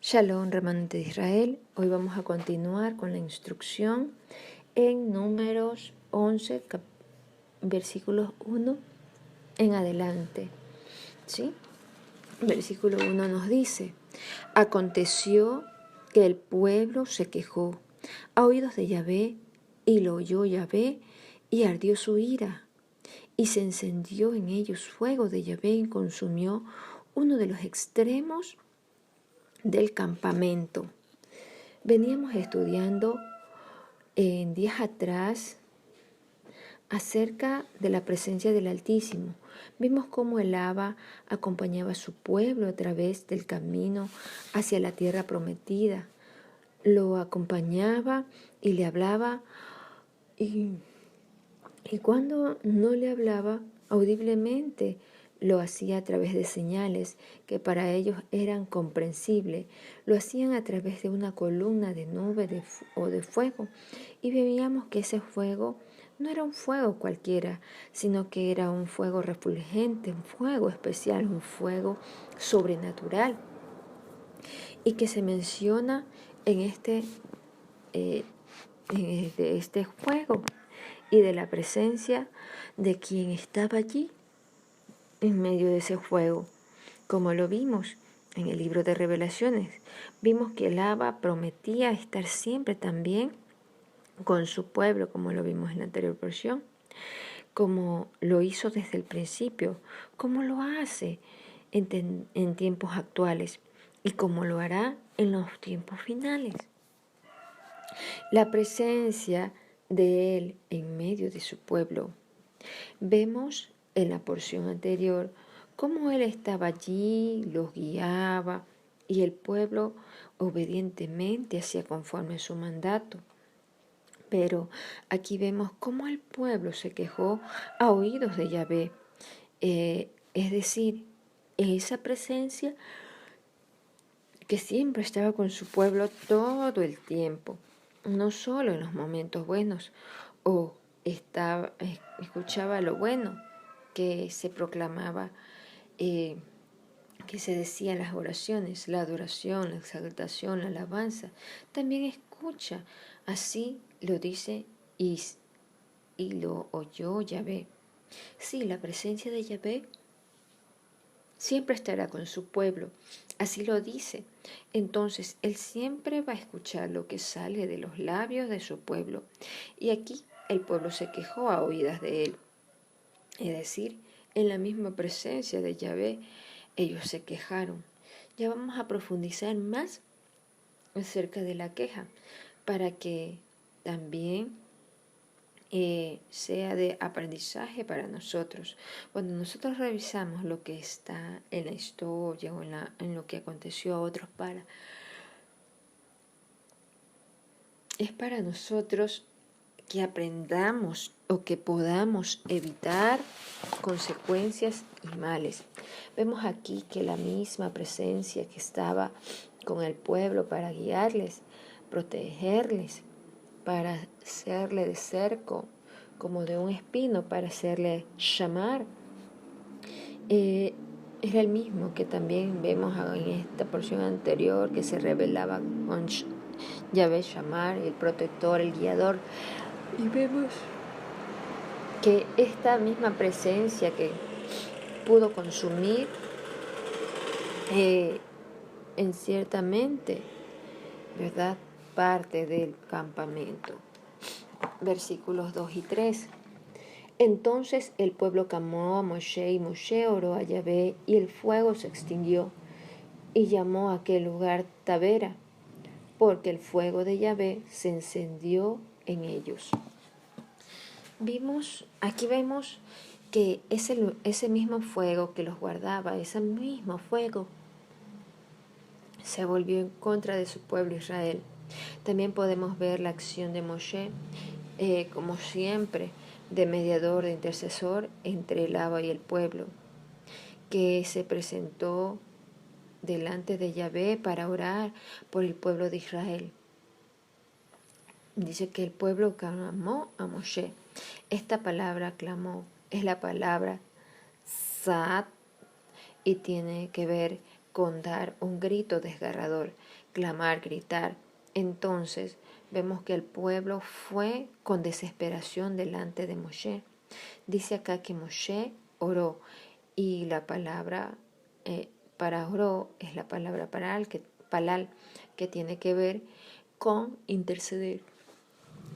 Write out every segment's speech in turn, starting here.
Shalom, remanente de Israel. Hoy vamos a continuar con la instrucción en Números 11, versículos 1 en adelante. ¿Sí? Versículo 1 nos dice: aconteció que el pueblo se quejó a oídos de Yahvé, y lo oyó Yahvé, y ardió su ira, y se encendió en ellos fuego de Yahvé, y consumió uno de los extremos del campamento. Veníamos estudiando en días atrás acerca de la presencia del Altísimo. Vimos cómo el Abba acompañaba a su pueblo a través del camino hacia la tierra prometida. Lo acompañaba y le hablaba, y cuando no le hablaba audiblemente, lo hacía a través de señales que para ellos eran comprensibles. Lo hacían a través de una columna de nube o de fuego. Y veíamos que ese fuego no era un fuego cualquiera, sino que era un fuego refulgente, un fuego especial, un fuego sobrenatural. Y que se menciona en este fuego y de la presencia de quien estaba allí en medio de ese fuego, como lo vimos en el libro de Revelaciones. Vimos que el Abba prometía estar siempre también con su pueblo, como lo vimos en la anterior porción, como lo hizo desde el principio, como lo hace en tiempos actuales y como lo hará en los tiempos finales. La presencia de Él en medio de su pueblo. Vemos en la porción anterior cómo Él estaba allí, los guiaba, y el pueblo obedientemente hacía conforme a su mandato. Pero aquí vemos cómo el pueblo se quejó a oídos de Yahvé. Es decir, esa presencia que siempre estaba con su pueblo todo el tiempo, no solo en los momentos buenos, o escuchaba lo bueno que se proclamaba, que se decía en las oraciones, la adoración, la exaltación, la alabanza. También escucha, así lo dice y lo oyó Yahvé. Sí, la presencia de Yahvé siempre estará con su pueblo, así lo dice. Entonces, Él siempre va a escuchar lo que sale de los labios de su pueblo. Y aquí el pueblo se quejó a oídas de Él. Es decir, en la misma presencia de Yahvé, ellos se quejaron. Ya vamos a profundizar más acerca de la queja, para que también sea de aprendizaje para nosotros. Cuando nosotros revisamos lo que está en la historia o en lo que aconteció a otros, es para nosotros que aprendamos o que podamos evitar consecuencias y males. Vemos aquí que la misma presencia que estaba con el pueblo para guiarles, protegerles, para hacerle de cerco, como de un espino, para hacerle llamar, era el mismo que también vemos en esta porción anterior, que se revelaba con Yahvé llamar, el protector, el guiador. Y vemos que esta misma presencia que pudo consumir en ciertamente, ¿verdad?, parte del campamento. Versículos 2 y 3. Entonces el pueblo clamó a Moshe, y Moshe oró a Yahvé, y el fuego se extinguió, y llamó a aquel lugar Tabera, porque el fuego de Yahvé se encendió en ellos. Aquí vemos que ese mismo fuego que los guardaba, ese mismo fuego, se volvió en contra de su pueblo Israel. También podemos ver la acción de Moshe, como siempre, de mediador, de intercesor entre el Abba y el pueblo, que se presentó delante de Yahvé para orar por el pueblo de Israel. Dice que el pueblo clamó a Moshe. Esta palabra clamó es la palabra Saat, y tiene que ver con dar un grito desgarrador, clamar, gritar. Entonces vemos que el pueblo fue con desesperación delante de Moshe. Dice acá que Moshe oró, y la palabra para oró es la palabra palal, que tiene que ver con interceder,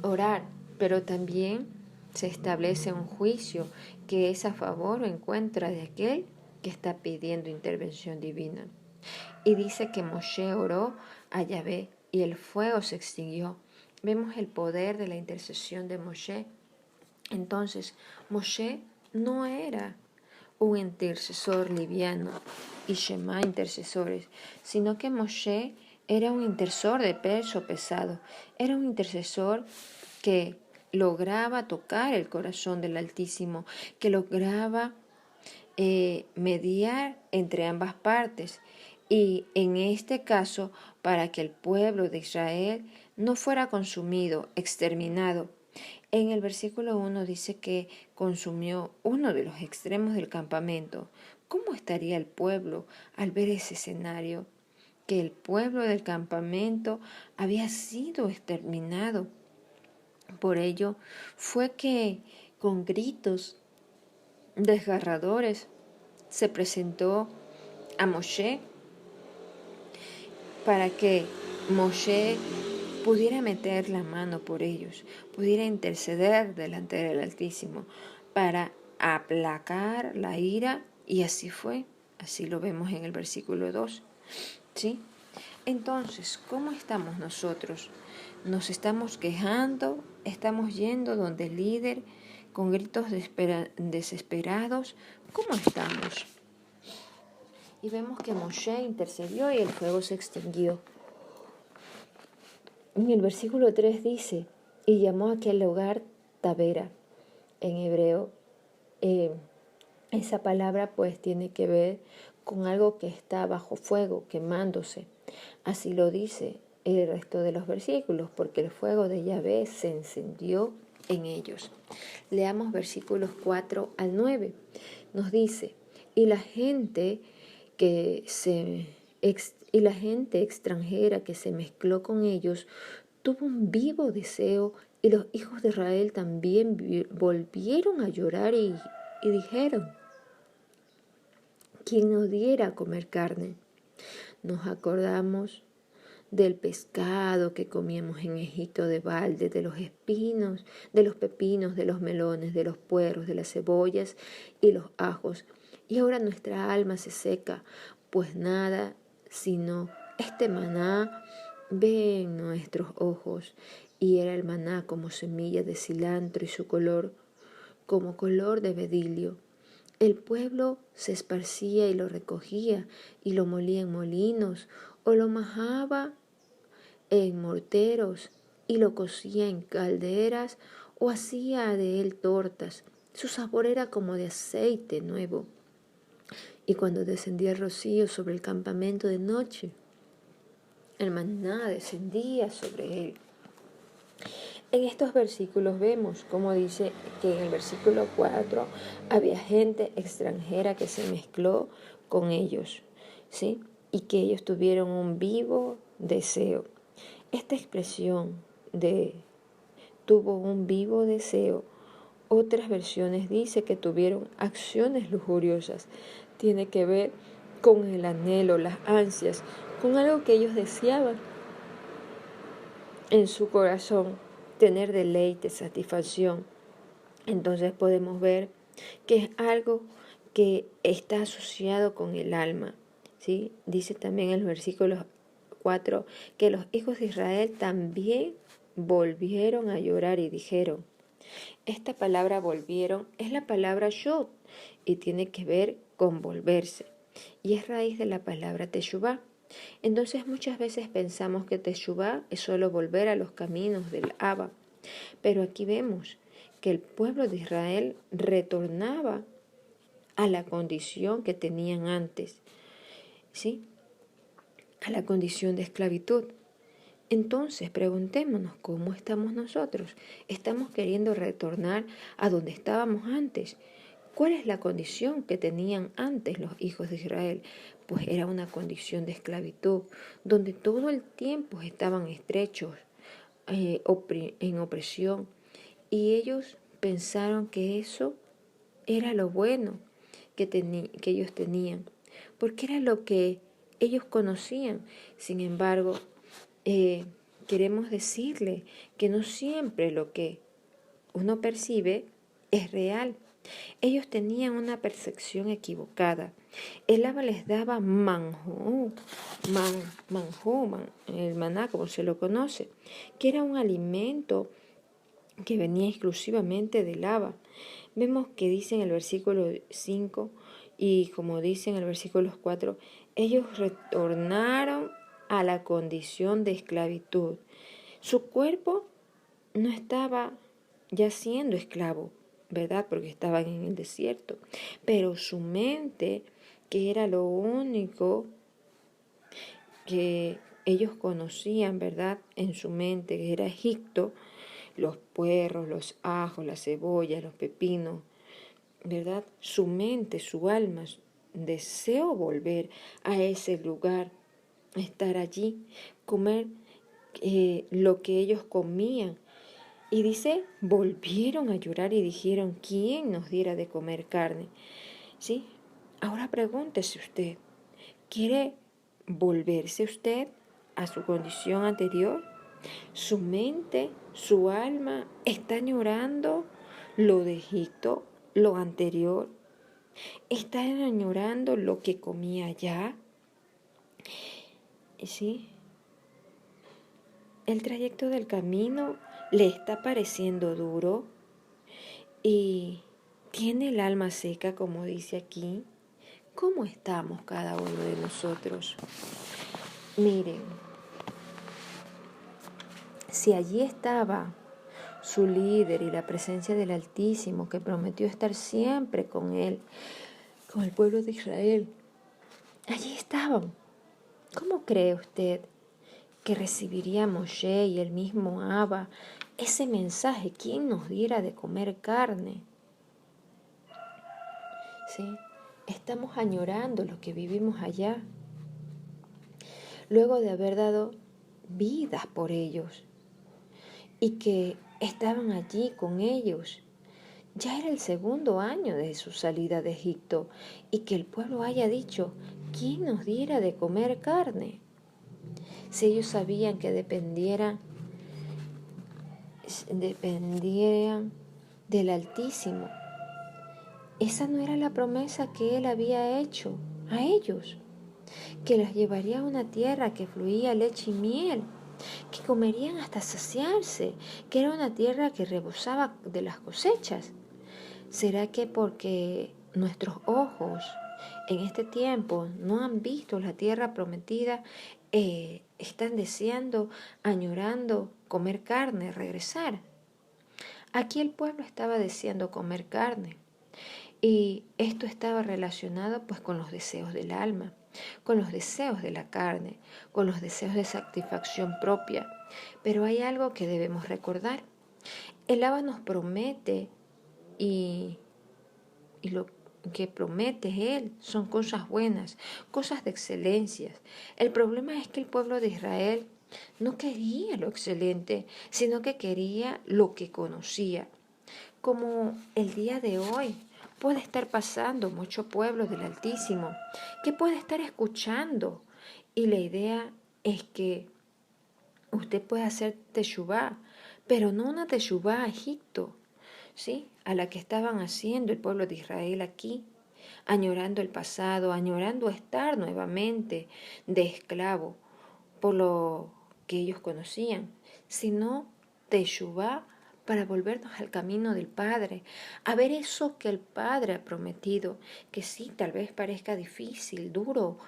orar, pero también se establece un juicio que es a favor o en contra de aquel que está pidiendo intervención divina. Y dice que Moshe oró a Yahvé y el fuego se extinguió. Vemos el poder de la intercesión de Moshe. Entonces, Moshe no era un intercesor liviano y Shema intercesores, sino que Moshe era un intercesor de peso pesado, era un intercesor que lograba tocar el corazón del Altísimo, que lograba mediar entre ambas partes, y en este caso para que el pueblo de Israel no fuera consumido, exterminado. En el versículo 1 dice que consumió uno de los extremos del campamento. ¿Cómo estaría el pueblo al ver ese escenario? Que el pueblo del campamento había sido exterminado. Por ello fue que con gritos desgarradores se presentó a Moshe para que Moshe pudiera meter la mano por ellos, pudiera interceder delante del Altísimo para aplacar la ira, y así fue, así lo vemos en el versículo 2, ¿sí? Entonces, ¿cómo estamos nosotros? ¿Nos estamos quejando? ¿Estamos yendo donde el líder con gritos desesperados? ¿Cómo estamos? Y vemos que Moshe intercedió y el fuego se extinguió. En el versículo 3 dice, y llamó a aquel lugar Tabera. En hebreo, esa palabra pues tiene que ver con algo que está bajo fuego, quemándose. Así lo dice el resto de los versículos, porque el fuego de Yahvé se encendió en ellos. Leamos versículos 4 al 9. Nos dice, y la gente extranjera que se mezcló con ellos tuvo un vivo deseo, y los hijos de Israel también volvieron a llorar y dijeron, ¿quién nos diera a comer carne? Nos acordamos del pescado que comíamos en Egipto de balde, de los espinos, de los pepinos, de los melones, de los puerros, de las cebollas y los ajos. Y ahora nuestra alma se seca, pues nada sino este maná ve en nuestros ojos. Y era el maná como semilla de cilantro y su color como color de bedilio. El pueblo se esparcía y lo recogía y lo molía en molinos o lo majaba en morteros y lo cocía en calderas o hacía de él tortas. Su sabor era como de aceite nuevo. Y cuando descendía el rocío sobre el campamento de noche, el maná descendía sobre él. En estos versículos vemos, como dice que en el versículo 4 había gente extranjera que se mezcló con ellos, ¿sí? Y que ellos tuvieron un vivo deseo. Esta expresión de tuvo un vivo deseo, otras versiones dice que tuvieron acciones lujuriosas. Tiene que ver con el anhelo, las ansias, con algo que ellos deseaban en su corazón, tener deleite, satisfacción. Entonces podemos ver que es algo que está asociado con el alma, ¿sí? Dice también en el versículo 4 que los hijos de Israel también volvieron a llorar y dijeron. Esta palabra volvieron es la palabra yod y tiene que ver con volverse, y es raíz de la palabra teshuvá. Entonces muchas veces pensamos que teshuvá es solo volver a los caminos del Abba, pero aquí vemos que el pueblo de Israel retornaba a la condición que tenían antes, ¿sí? A la condición de esclavitud. Entonces preguntémonos cómo estamos nosotros. ¿Estamos queriendo retornar a donde estábamos antes? ¿Cuál es la condición que tenían antes los hijos de Israel? pues era una condición de esclavitud, donde todo el tiempo estaban estrechos, en opresión, y ellos pensaron que eso era lo bueno que ellos tenían, porque era lo que ellos conocían. Sin embargo, queremos decirle que no siempre lo que uno percibe es real. Ellos tenían una percepción equivocada. El Abba les daba el maná, como se lo conoce, que era un alimento que venía exclusivamente del Abba. Vemos que dice en el versículo 5 y como dice en el versículo 4, ellos retornaron a la condición de esclavitud. Su cuerpo no estaba ya siendo esclavo, ¿verdad? Porque estaban en el desierto. Pero su mente, que era lo único que ellos conocían, ¿verdad? En su mente, que era Egipto, los puerros, los ajos, las cebollas, los pepinos, ¿verdad? Su mente, su alma, deseó volver a ese lugar, estar allí, comer lo que ellos comían. Y dice, volvieron a llorar y dijeron, ¿quién nos diera de comer carne? ¿Sí? Ahora pregúntese usted, ¿quiere volverse usted a su condición anterior? Su mente, su alma está añorando lo de Egipto, lo anterior. Está añorando lo que comía allá. ¿Sí? El trayecto del camino le está pareciendo duro y tiene el alma seca, como dice aquí. ¿Cómo estamos cada uno de nosotros? Miren, si allí estaba su líder y la presencia del Altísimo, que prometió estar siempre con él, con el pueblo de Israel, allí estaban. ¿Cómo cree usted que recibiría Moshe y el mismo Abba ese mensaje? ¿Quién nos diera de comer carne? ¿Sí? Estamos añorando lo que vivimos allá, luego de haber dado vidas por ellos y que estaban allí con ellos. Ya era el segundo año de su salida de Egipto y que el pueblo haya dicho, ¿quién nos diera de comer carne? Si ellos sabían que dependieran del Altísimo. Esa no era la promesa que Él había hecho a ellos, que los llevaría a una tierra que fluía leche y miel, que comerían hasta saciarse, que era una tierra que rebosaba de las cosechas. ¿Será que porque nuestros ojos en este tiempo no han visto la tierra prometida, están deseando, añorando comer carne, regresar? Aquí el pueblo estaba deseando comer carne y esto estaba relacionado pues con los deseos del alma, con los deseos de la carne, con los deseos de satisfacción propia. Pero hay algo que debemos recordar. El Abba nos promete y lo que promete Él son cosas buenas, cosas de excelencias. El problema es que el pueblo de Israel no quería lo excelente, sino que quería lo que conocía. Como el día de hoy puede estar pasando mucho pueblo del Altísimo, que puede estar escuchando. Y la idea es que usted puede hacer teshuvá, pero no una teshuvá a Egipto, ¿sí? A la que estaban haciendo el pueblo de Israel aquí, añorando el pasado, añorando estar nuevamente de esclavo por lo que ellos conocían, sino teshuvá para volvernos al camino del Padre, a ver eso que el Padre ha prometido, que sí, tal vez parezca difícil, duro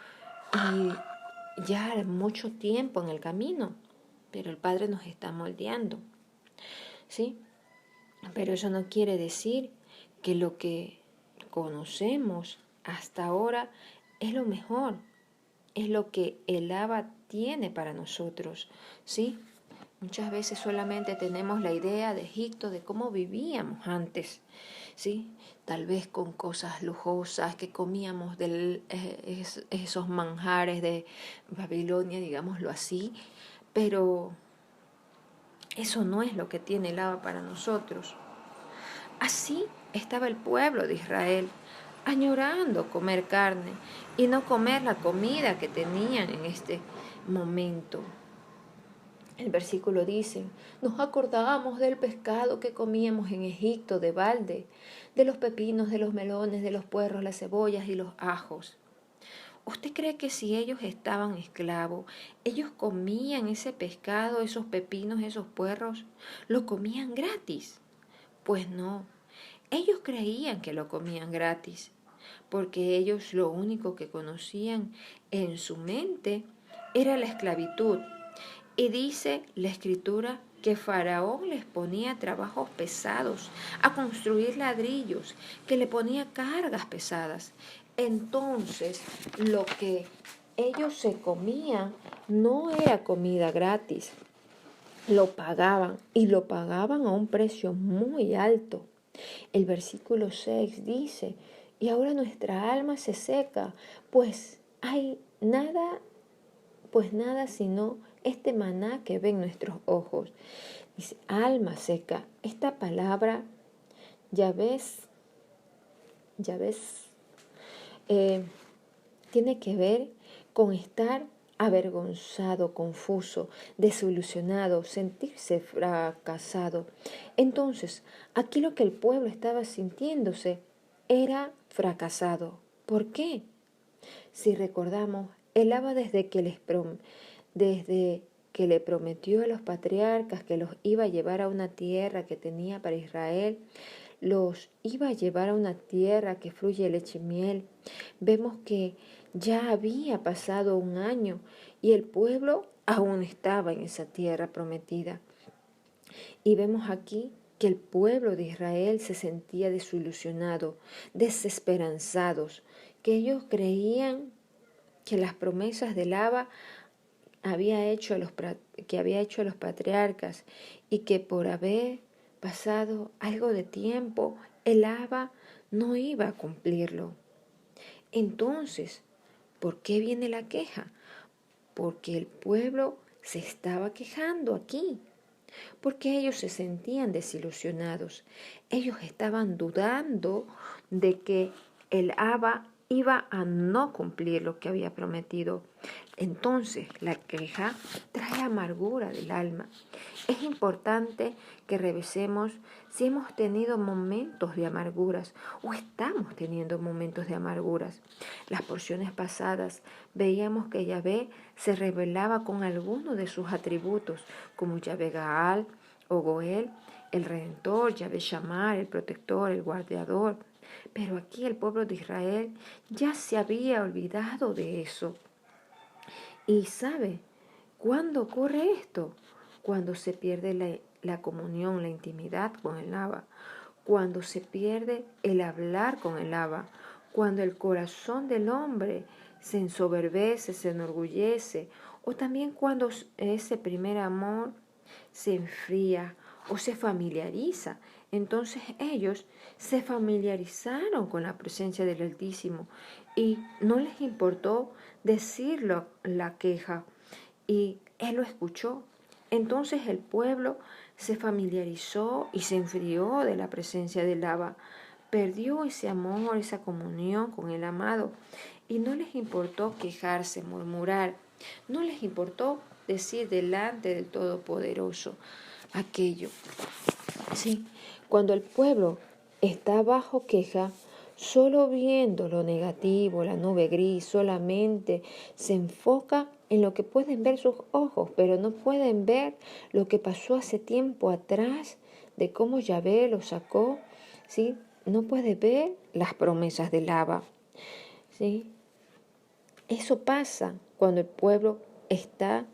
y ya mucho tiempo en el camino, pero el Padre nos está moldeando, ¿sí? Pero eso no quiere decir que lo que conocemos hasta ahora es lo mejor, es lo que el Abba tiene para nosotros, ¿sí? Muchas veces solamente tenemos la idea de Egipto, de cómo vivíamos antes, ¿sí? Tal vez con cosas lujosas que comíamos de esos manjares de Babilonia, digámoslo así, pero eso no es lo que tiene el Abba para nosotros. Así estaba el pueblo de Israel, añorando comer carne y no comer la comida que tenían en este momento. El versículo dice, nos acordábamos del pescado que comíamos en Egipto de balde, de los pepinos, de los melones, de los puerros, las cebollas y los ajos. ¿Usted cree que si ellos estaban esclavos, ellos comían ese pescado, esos pepinos, esos puerros? ¿Lo comían gratis? Pues no, ellos creían que lo comían gratis, porque ellos lo único que conocían en su mente era la esclavitud. Y dice la escritura que Faraón les ponía trabajos pesados, a construir ladrillos, que le ponía cargas pesadas. Entonces, lo que ellos se comían no era comida gratis, lo pagaban y lo pagaban a un precio muy alto. El versículo 6 dice, y ahora nuestra alma se seca, pues nada sino este maná que ven nuestros ojos. Dice, alma seca. Esta palabra, ya ves, tiene que ver con estar avergonzado, confuso, desilusionado, sentirse fracasado. Entonces, aquí lo que el pueblo estaba sintiéndose era fracasado. ¿Por qué? Si recordamos, el Abba desde que le prometió a los patriarcas que los iba a llevar a una tierra que tenía para Israel, los iba a llevar a una tierra que fluye leche y miel. Vemos que ya había pasado un año y el pueblo aún estaba en esa tierra prometida. Y vemos aquí que el pueblo de Israel se sentía desilusionado, desesperanzados, que ellos creían que las promesas del Abba que había hecho a los patriarcas y que por haber pasado algo de tiempo, el Abba no iba a cumplirlo. Entonces, ¿por qué viene la queja? Porque el pueblo se estaba quejando aquí, porque ellos se sentían desilusionados. Ellos estaban dudando de que el Abba iba a no cumplir lo que había prometido. Entonces, la queja trae amargura del alma. Es importante que revisemos si hemos tenido momentos de amarguras o estamos teniendo momentos de amarguras. Las porciones pasadas veíamos que Yahvé se revelaba con algunos de sus atributos, como Yahvé Gaal o Goel, el Redentor, Yahvé Shammar, el Protector, el Guardiador. Pero aquí el pueblo de Israel ya se había olvidado de eso. ¿Y sabe cuándo ocurre esto? Cuando se pierde la comunión, la intimidad con el Abba, cuando se pierde el hablar con el Abba, cuando el corazón del hombre se ensoberbece, se enorgullece, o también cuando ese primer amor se enfría o se familiariza. Entonces ellos se familiarizaron con la presencia del Altísimo y no les importó decirlo la queja y él lo escuchó. Entonces el pueblo se familiarizó y se enfrió de la presencia del Abba, perdió ese amor, esa comunión con el amado y no les importó quejarse, murmurar, no les importó decir delante del Todopoderoso aquello. Sí, cuando el pueblo está bajo queja, solo viendo lo negativo, la nube gris, solamente se enfoca en lo que pueden ver sus ojos, pero no pueden ver lo que pasó hace tiempo atrás, de cómo Yahvé lo sacó, ¿sí? No puede ver las promesas del Abba, ¿sí? Eso pasa cuando el pueblo está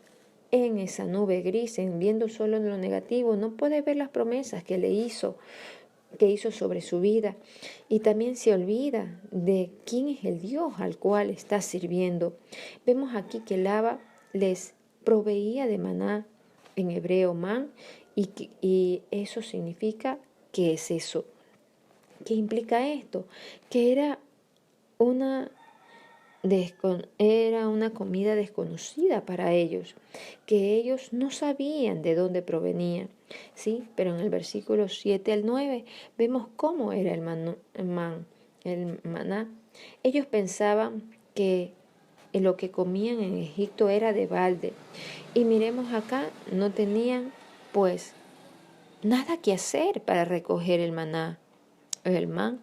en esa nube gris, viendo solo lo negativo, no puede ver las promesas que hizo sobre su vida, y también se olvida de quién es el Dios al cual está sirviendo. Vemos aquí que el Abba les proveía de maná, en hebreo man, y eso significa ¿qué es eso? ¿Qué implica esto? Que una era una comida desconocida para ellos, que ellos no sabían de dónde provenía, ¿sí? Pero en el versículo 7 al 9 vemos cómo era el maná. Ellos pensaban que lo que comían en Egipto era de balde. Y miremos acá, no tenían pues nada que hacer para recoger el maná, el man,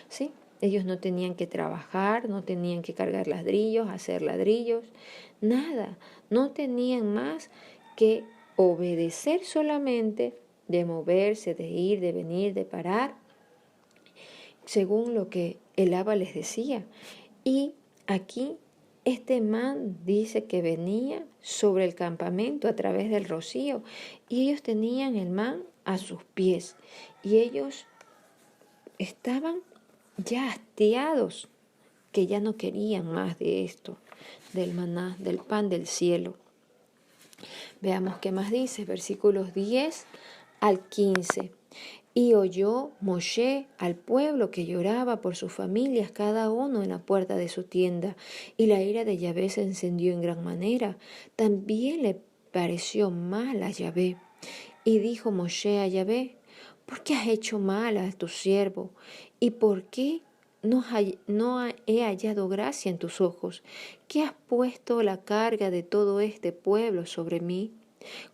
¿sí? Ellos no tenían que trabajar, no tenían que cargar ladrillos, hacer ladrillos, nada. No tenían más que obedecer solamente, de moverse, de ir, de venir, de parar, según lo que el Abba les decía. Y aquí este man dice que venía sobre el campamento a través del rocío y ellos tenían el man a sus pies y ellos estaban ya hastiados, que ya no querían más de esto, del maná, del pan del cielo. Veamos qué más dice, versículos 10 al 15. Y oyó Moshe al pueblo que lloraba por sus familias, cada uno en la puerta de su tienda, y la ira de Yahvé se encendió en gran manera. También le pareció mal a Yahvé. Y dijo Moshe a Yahvé: ¿por qué has hecho mal a tu siervo? ¿Y por qué no he hallado gracia en tus ojos? ¿Qué has puesto la carga de todo este pueblo sobre mí?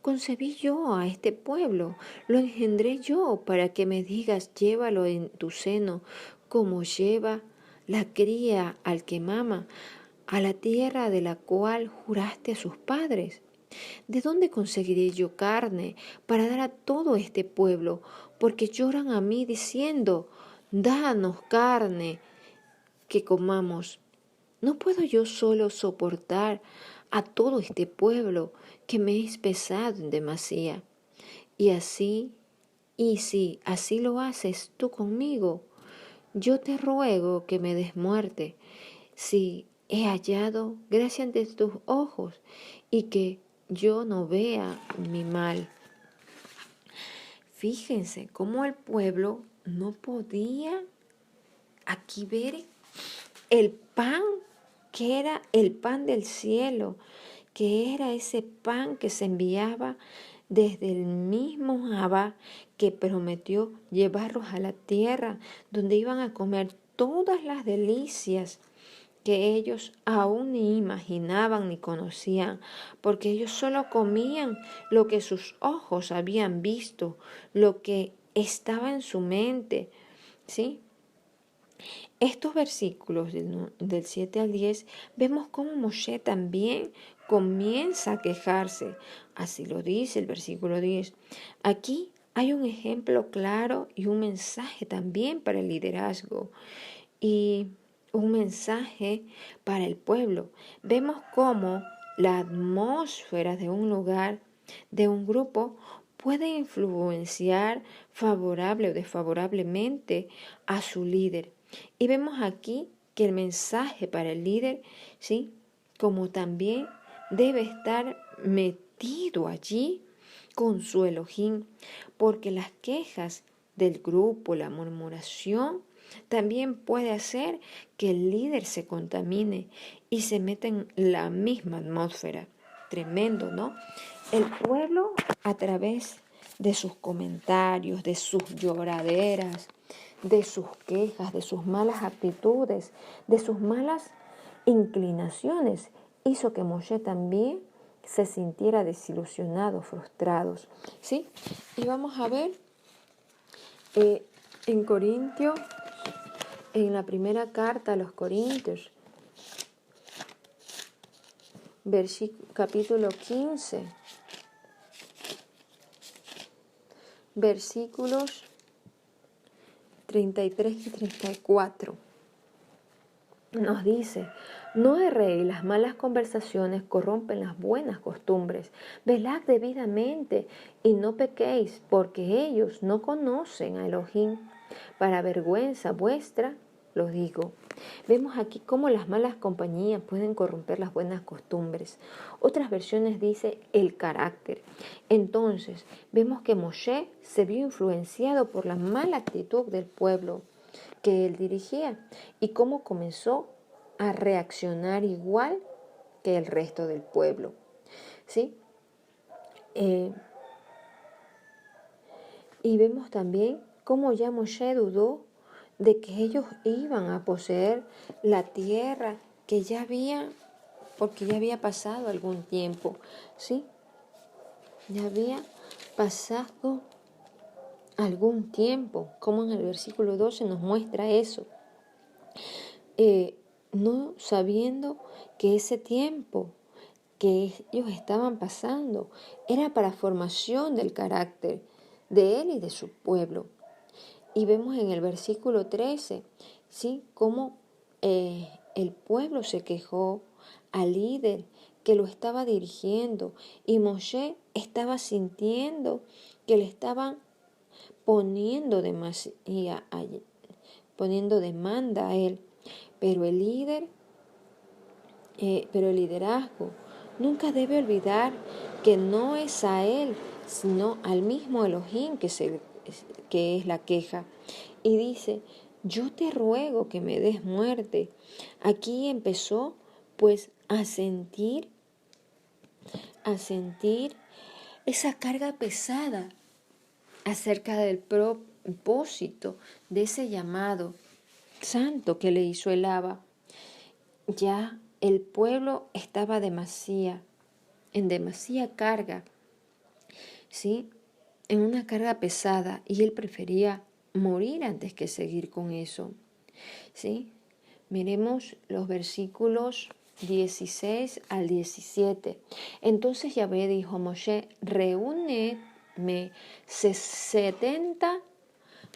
Concebí yo a este pueblo, lo engendré yo para que me digas: llévalo en tu seno, como lleva la cría al que mama, a la tierra de la cual juraste a sus padres. ¿De dónde conseguiré yo carne para dar a todo este pueblo? Porque lloran a mí diciendo: danos carne que comamos. ¿No puedo yo solo soportar a todo este pueblo que me es pesado en demasía? Y si así lo haces tú conmigo, yo te ruego que me des muerte, si he hallado gracia ante tus ojos, y que yo no vea mi mal. Fíjense cómo el pueblo no podía aquí ver el pan, que era el pan del cielo, que era ese pan que se enviaba desde el mismo Abba, que prometió llevarlos a la tierra donde iban a comer todas las delicias que ellos aún ni imaginaban ni conocían, porque ellos solo comían lo que sus ojos habían visto, lo que estaba en su mente, ¿sí? Estos versículos del 7 al 10 vemos cómo Moshe también comienza a quejarse. Así lo dice el versículo 10. Aquí hay un ejemplo claro y un mensaje también para el liderazgo y un mensaje para el pueblo. Vemos cómo la atmósfera de un lugar, de un grupo, puede influenciar favorable o desfavorablemente a su líder. Y vemos aquí que el mensaje para el líder, ¿sí?, como también debe estar metido allí con su Elohim, porque las quejas del grupo, la murmuración, también puede hacer que el líder se contamine y se meta en la misma atmósfera. Tremendo, ¿no? El pueblo, a través de sus comentarios, de sus lloraderas, de sus quejas, de sus malas actitudes, de sus malas inclinaciones, hizo que Moshe también se sintiera desilusionado, frustrado, ¿sí? Y vamos a ver en Corintios, en la primera carta a los Corintios, capítulo 15, versículos 33 y 34. Nos dice: no erréis, las malas conversaciones corrompen las buenas costumbres. Velad debidamente y no pequéis, porque ellos no conocen a Elohim. Para vergüenza vuestra lo digo. Vemos aquí cómo las malas compañías pueden corromper las buenas costumbres. Otras versiones dice el carácter. Entonces, vemos que Moshe se vio influenciado por la mala actitud del pueblo, que él dirigía y cómo comenzó a reaccionar igual que el resto del pueblo. ¿Sí? Y vemos también cómo ya Moshe dudó de que ellos iban a poseer la tierra que ya había, porque ya había pasado algún tiempo, ¿sí? Ya había pasado algún tiempo, como en el versículo 12 nos muestra eso. No sabiendo que ese tiempo que ellos estaban pasando era para formación del carácter de él y de su pueblo. Y vemos en el versículo 13, ¿sí?, cómo el pueblo se quejó al líder que lo estaba dirigiendo y Moshe estaba sintiendo que le estaban poniendo demanda a él. Pero el liderazgo nunca debe olvidar que no es a él, sino al mismo Elohim que es la queja. Y dice, yo te ruego que me des muerte. Aquí empezó pues a sentir esa carga pesada acerca del propósito de ese llamado santo que le hizo el Abba. Ya el pueblo estaba en demasía carga, ¿sí?, en una carga pesada, y él prefería morir antes que seguir con eso, ¿sí? Miremos los versículos 16 al 17. Entonces Yahvé dijo a Moshe, reúneme 70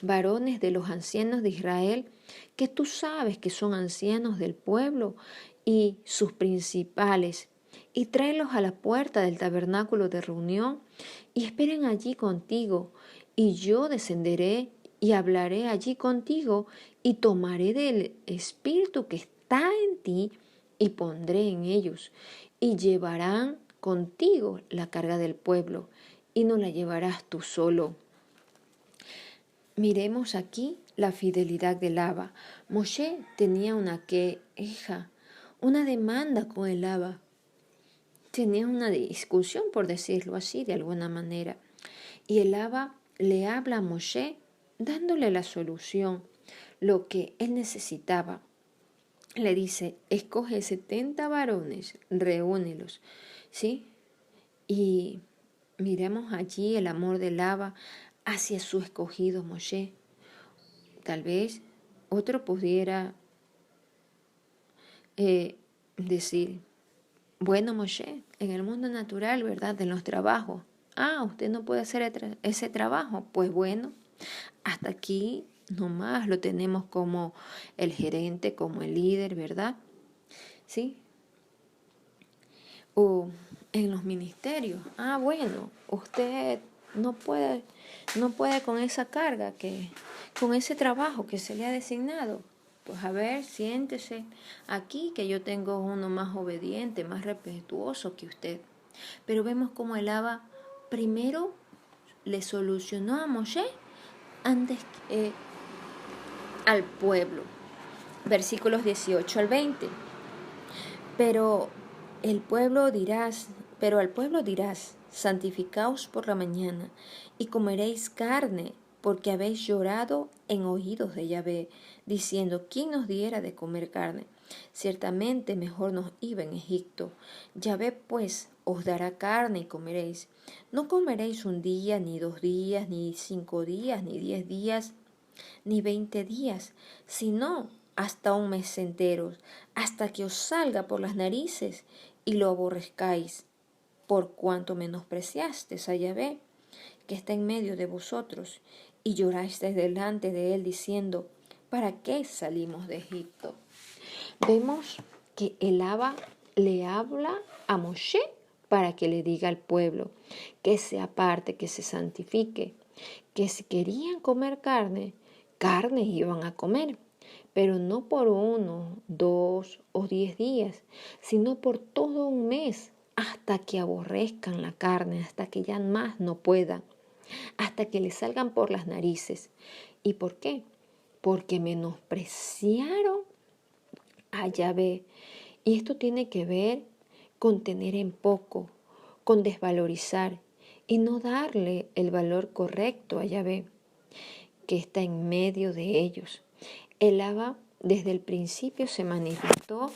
varones de los ancianos de Israel, que tú sabes que son ancianos del pueblo y sus principales, y tráelos a la puerta del tabernáculo de reunión y esperen allí contigo, y yo descenderé y hablaré allí contigo y tomaré del espíritu que está en ti y pondré en ellos, y llevarán contigo la carga del pueblo, y no la llevarás tú solo. Miremos aquí la fidelidad del Abba. Moshe tenía una queja, una demanda con el Abba. Tenía una discusión, por decirlo así, de alguna manera. Y el Abba le habla a Moshe dándole la solución, lo que él necesitaba. Le dice, escoge 70 varones, reúnelos, ¿sí? Y miremos allí el amor del Abba hacia su escogido Moshe. Tal vez otro pudiera decir, bueno, Moshe, en el mundo natural, ¿verdad?, de los trabajos, usted no puede hacer ese trabajo, pues bueno, hasta aquí nomás lo tenemos como el gerente, como el líder, ¿verdad? ¿Sí? O en los ministerios, bueno, usted no puede con esa carga, con ese trabajo que se le ha designado. Pues a ver, siéntese aquí, que yo tengo uno más obediente, más respetuoso que usted. Pero vemos como el Abba primero le solucionó a Moshe antes que al pueblo. Versículos 18 al 20. Pero al pueblo dirás, santificaos por la mañana, y comeréis carne, porque habéis llorado en oídos de Yahvé, diciendo, ¿quién nos diera de comer carne? Ciertamente mejor nos iba en Egipto. Yahvé pues os dará carne y comeréis. No comeréis un día, ni 2 días, ni 5 días, ni 10 días, ni 20 días, sino hasta un mes entero, hasta que os salga por las narices y lo aborrezcáis, por cuanto menospreciasteis a Yahvé, que está en medio de vosotros, y llorasteis delante de él, diciendo, ¿para qué salimos de Egipto? Vemos que el Abba le habla a Moshe para que le diga al pueblo que se aparte, que se santifique, que si querían comer carne iban a comer, pero no por 1, 2 o 10 días, sino por todo un mes, hasta que aborrezcan la carne, hasta que ya más no puedan, hasta que le salgan por las narices. ¿Y por qué? porque menospreciaron a Yahvé. Y esto tiene que ver con tener en poco, con desvalorizar y no darle el valor correcto a Yahvé, que está en medio de ellos. El Abba desde el principio se manifestó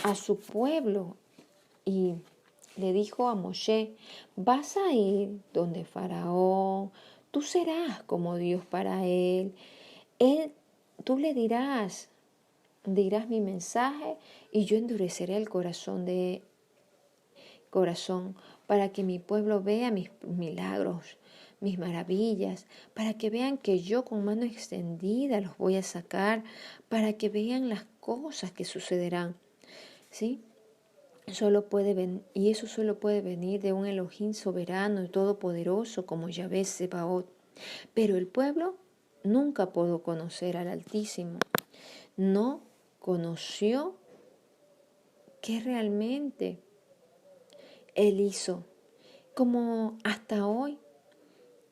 a su pueblo y le dijo a Moshe: vas a ir donde Faraón, tú serás como Dios para él. Tú le dirás mi mensaje y yo endureceré el corazón para que mi pueblo vea mis milagros, mis maravillas, para que vean que yo con mano extendida los voy a sacar, para que vean las cosas que sucederán. ¿Sí? Y eso solo puede venir de un Elohim soberano y todopoderoso como Yahvé Sebaot. Pero el pueblo nunca pudo conocer al Altísimo. No conoció qué realmente Él hizo, como hasta hoy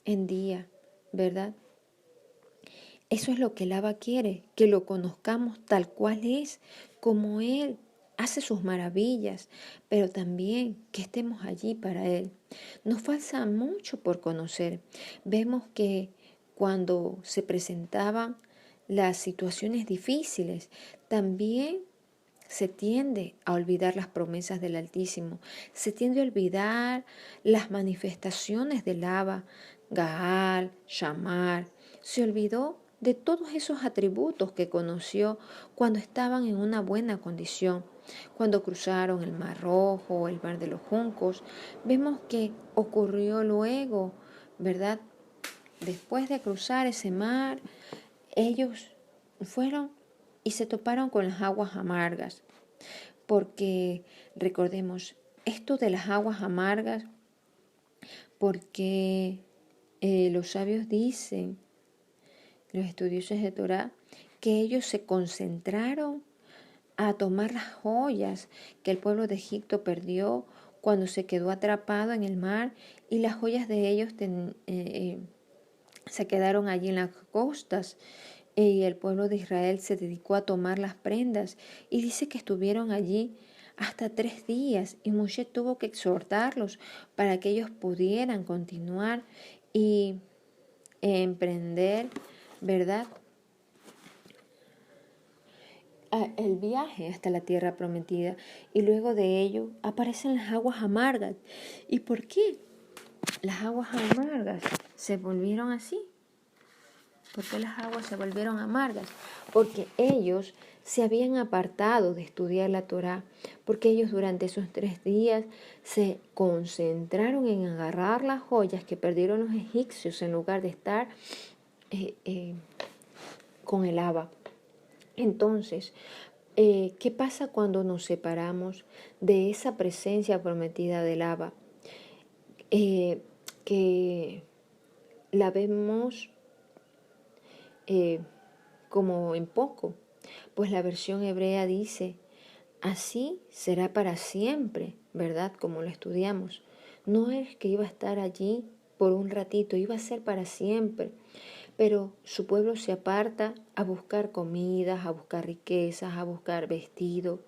en día, ¿verdad? Eso es lo que el Abba quiere, que lo conozcamos tal cual es, como Él hace sus maravillas, pero también que estemos allí para Él. Nos falta mucho por conocer. Vemos que cuando se presentaban las situaciones difíciles, también se tiende a olvidar las promesas del Altísimo, se tiende a olvidar las manifestaciones del Abba, Gaal, Shamar. Se olvidó de todos esos atributos que conoció cuando estaban en una buena condición. Cuando cruzaron el Mar Rojo o el Mar de los Juncos, vemos que ocurrió luego, ¿verdad? Después de cruzar ese mar, ellos fueron y se toparon con las aguas amargas. Porque recordemos esto de las aguas amargas, porque los sabios dicen, los estudiosos de Torah, que ellos se concentraron a tomar las joyas que el pueblo de Egipto perdió cuando se quedó atrapado en el mar, y las joyas de ellos se quedaron allí en las costas, y el pueblo de Israel se dedicó a tomar las prendas, y dice que estuvieron allí hasta 3 días, y Moshe tuvo que exhortarlos para que ellos pudieran continuar y emprender, ¿verdad?, el viaje hasta la tierra prometida. Y luego de ello aparecen las aguas amargas. ¿Y por qué las aguas amargas se volvieron así? ¿Por qué las aguas se volvieron amargas? Porque ellos se habían apartado de estudiar la Torá, porque ellos durante esos 3 días se concentraron en agarrar las joyas que perdieron los egipcios en lugar de estar con el Abba. Entonces, ¿qué pasa cuando nos separamos de esa presencia prometida del Abba? Que la vemos como en poco. Pues la versión hebrea dice: así será para siempre, ¿verdad? Como lo estudiamos. No es que iba a estar allí por un ratito, iba a ser para siempre. Pero su pueblo se aparta a buscar comidas, a buscar riquezas, a buscar vestido.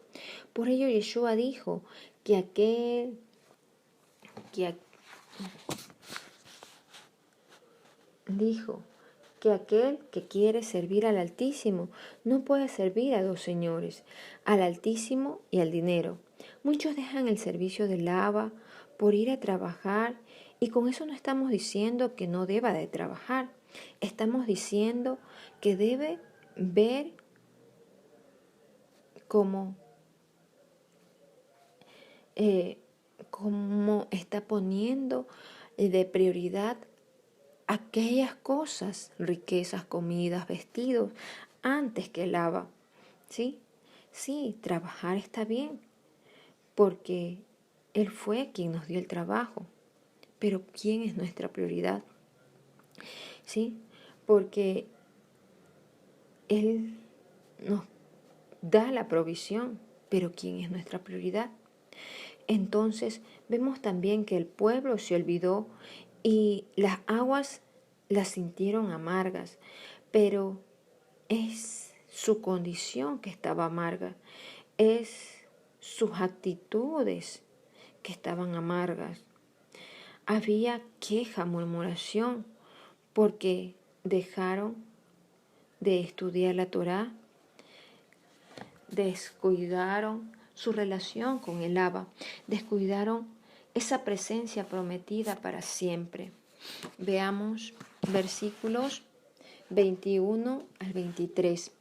Por ello Yeshua dijo que aquel que quiere servir al Altísimo no puede servir a 2 señores, al Altísimo y al dinero. Muchos dejan el servicio del Abba por ir a trabajar, y con eso no estamos diciendo que no deba de trabajar. Estamos diciendo que debe ver cómo está poniendo de prioridad aquellas cosas, riquezas, comidas, vestidos, antes que el Abba. ¿Sí? Sí, trabajar está bien, porque Él fue quien nos dio el trabajo. Pero ¿quién es nuestra prioridad? ¿Sí? Porque Él nos da la provisión, pero ¿quién es nuestra prioridad? Entonces vemos también que el pueblo se olvidó y las aguas las sintieron amargas, pero es su condición que estaba amarga, es sus actitudes que estaban amargas. Había queja, murmuración, porque dejaron de estudiar la Torá, descuidaron su relación con el Abba, descuidaron esa presencia prometida para siempre. Veamos versículos 21 al 23.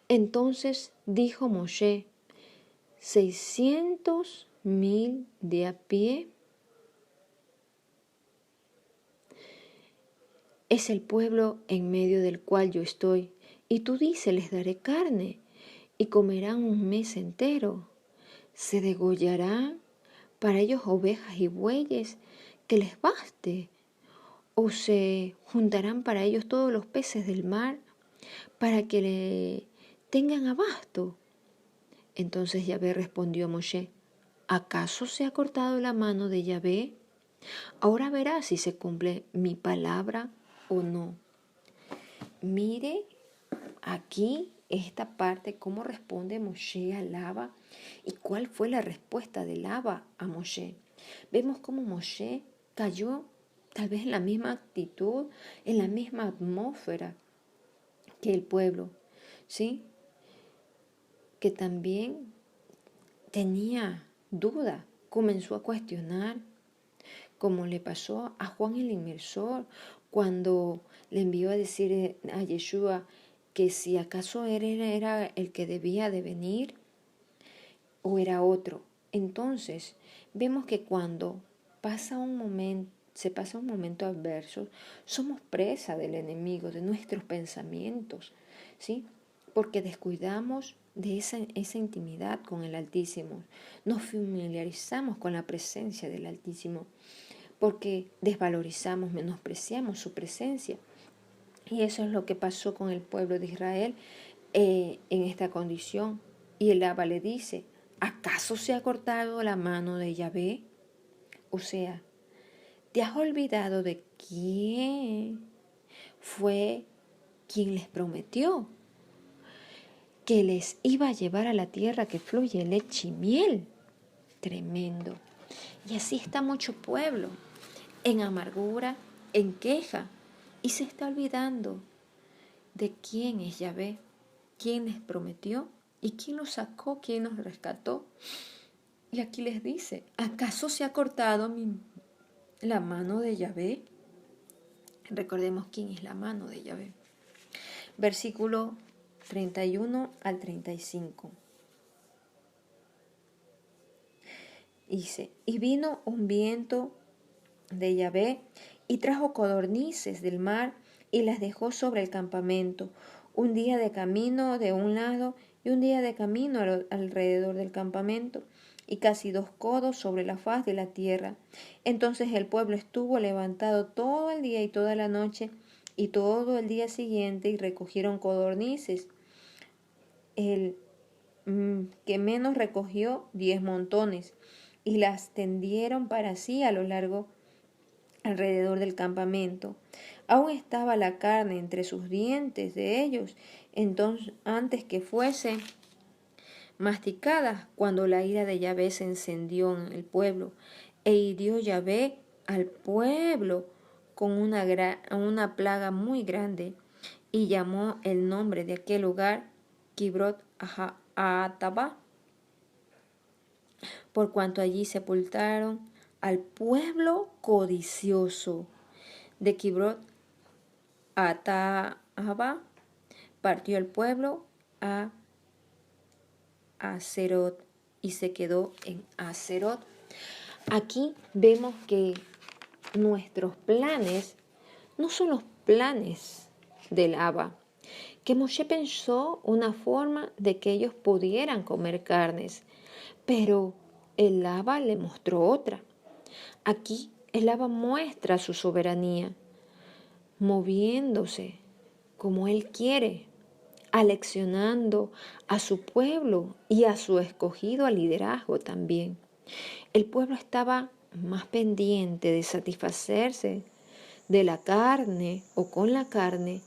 Entonces dijo Moshe, 600,000 de a pie es el pueblo en medio del cual yo estoy, y tú dices, les daré carne, y comerán un mes entero. Se degollarán para ellos ovejas y bueyes que les baste, o se juntarán para ellos todos los peces del mar, para que le tengan abasto. Entonces Yahvé respondió a Moshe, ¿acaso se ha cortado la mano de Yahvé? Ahora verás si se cumple mi palabra o no. Mire aquí esta parte, cómo responde Moshe al Abba y cuál fue la respuesta del Abba a Moshe. Vemos cómo Moshe cayó tal vez en la misma actitud, en la misma atmósfera que el pueblo, ¿sí? Que también tenía duda, comenzó a cuestionar, como le pasó a Juan el Inmersor cuando le envió a decir a Yeshua que si acaso él era el que debía de venir o era otro. Entonces vemos que cuando se pasa un momento adverso, somos presa del enemigo, de nuestros pensamientos, ¿sí? Porque descuidamos de esa intimidad con el Altísimo, nos familiarizamos con la presencia del Altísimo, porque desvalorizamos, menospreciamos su presencia. Y eso es lo que pasó con el pueblo de Israel en esta condición. Y el Abba le dice, ¿acaso se ha cortado la mano de Yahvé? O sea, ¿te has olvidado de quién fue quien les prometió que les iba a llevar a la tierra que fluye leche y miel? Tremendo. Y así está mucho pueblo, en amargura, en queja, y se está olvidando de quién es Yahvé, quién les prometió y quién los sacó, quién los rescató. Y aquí les dice, ¿acaso se ha cortado la mano de Yahvé? Recordemos quién es la mano de Yahvé. Versículo 31 al 35. Dice, y vino un viento de Yahvé y trajo codornices del mar y las dejó sobre el campamento, un día de camino de un lado y un día de camino alrededor del campamento, y casi 2 codos sobre la faz de la tierra. Entonces el pueblo estuvo levantado todo el día y toda la noche y todo el día siguiente, y recogieron codornices. El que menos recogió 10 montones, y las tendieron para sí a lo largo alrededor del campamento. Aún estaba la carne entre sus dientes de ellos, entonces antes que fuese masticada, cuando la ira de Yahvé se encendió en el pueblo, e hirió Yahvé al pueblo con una plaga muy grande, y llamó el nombre de aquel lugar Kibrot Haataba, por cuanto allí sepultaron al pueblo codicioso. De Kibrot Haataba partió el pueblo a Aserot y se quedó en Aserot. Aquí vemos que nuestros planes no son los planes del Abba, que Moshe pensó una forma de que ellos pudieran comer carnes, pero el Abba le mostró otra. Aquí el Abba muestra su soberanía, moviéndose como Él quiere, aleccionando a su pueblo y a su escogido al liderazgo también. El pueblo estaba más pendiente de satisfacerse de la carne o con la carne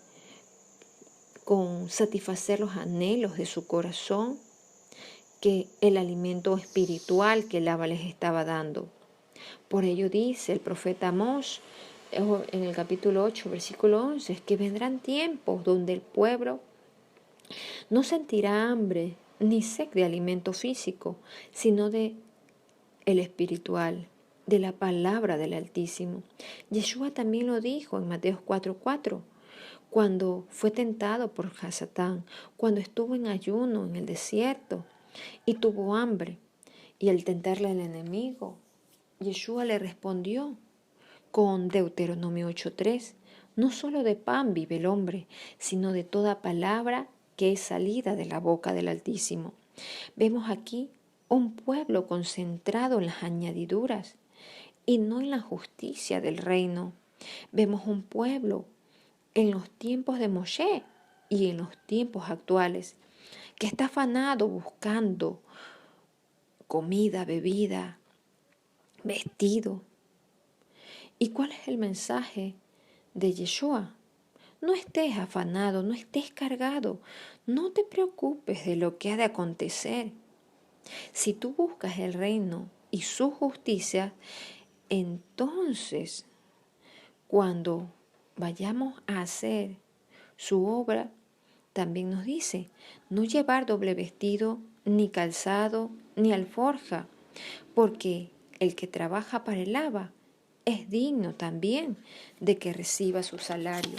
con satisfacer los anhelos de su corazón que el alimento espiritual que el Abba les estaba dando. Por ello dice el profeta Amós en el capítulo 8, versículo 11, que vendrán tiempos donde el pueblo no sentirá hambre ni sed de alimento físico, sino de el espiritual, de la palabra del Altísimo. Yeshua también lo dijo en Mateo 4:4, cuando fue tentado por Satán, cuando estuvo en ayuno en el desierto y tuvo hambre. Y al tentarle al enemigo, Yeshua le respondió con Deuteronomio 8:3, no solo de pan vive el hombre, sino de toda palabra que es salida de la boca del Altísimo. Vemos aquí un pueblo concentrado en las añadiduras y no en la justicia del reino. Vemos un pueblo en los tiempos de Moshe y en los tiempos actuales que está afanado buscando comida, bebida, vestido. ¿Y cuál es el mensaje de Yeshua? No estés afanado, no estés cargado, no te preocupes de lo que ha de acontecer. Si tú buscas el reino y su justicia, entonces cuando vayamos a hacer su obra, también nos dice, no llevar doble vestido, ni calzado, ni alforja, porque el que trabaja para el Abba es digno también de que reciba su salario.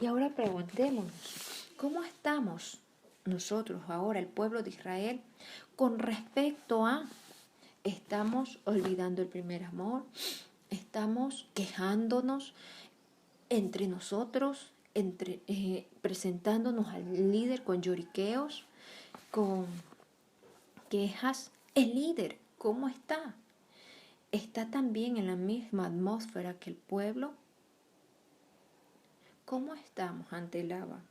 Y ahora preguntémonos, ¿cómo estamos nosotros ahora, el pueblo de Israel, con respecto a, estamos olvidando el primer amor, estamos quejándonos entre nosotros, presentándonos al líder con lloriqueos, con quejas? El líder, ¿cómo está? ¿Está también en la misma atmósfera que el pueblo? ¿Cómo estamos ante el Abba?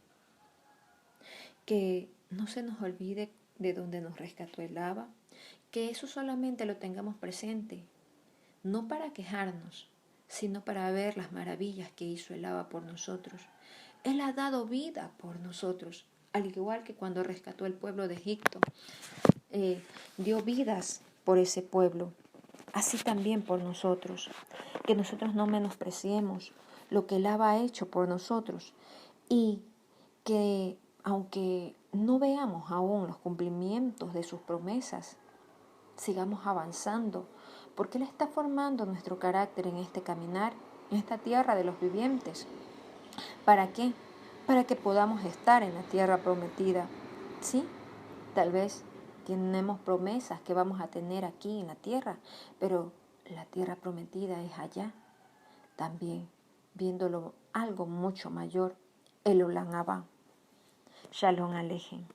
Que no se nos olvide de dónde nos rescató el Abba, que eso solamente lo tengamos presente, no para quejarnos, sino para ver las maravillas que hizo el Abba por nosotros. Él ha dado vida por nosotros, al igual que cuando rescató el pueblo de Egipto, dio vidas por ese pueblo, así también por nosotros, que nosotros no menospreciemos lo que el Abba ha hecho por nosotros y que aunque no veamos aún los cumplimientos de sus promesas, sigamos avanzando, porque Él está formando nuestro carácter en este caminar, en esta tierra de los vivientes. ¿Para qué? Para que podamos estar en la tierra prometida. Sí, tal vez tenemos promesas que vamos a tener aquí en la tierra, pero la tierra prometida es allá. También, viéndolo algo mucho mayor, el Olam Abba. Shalom Alejem.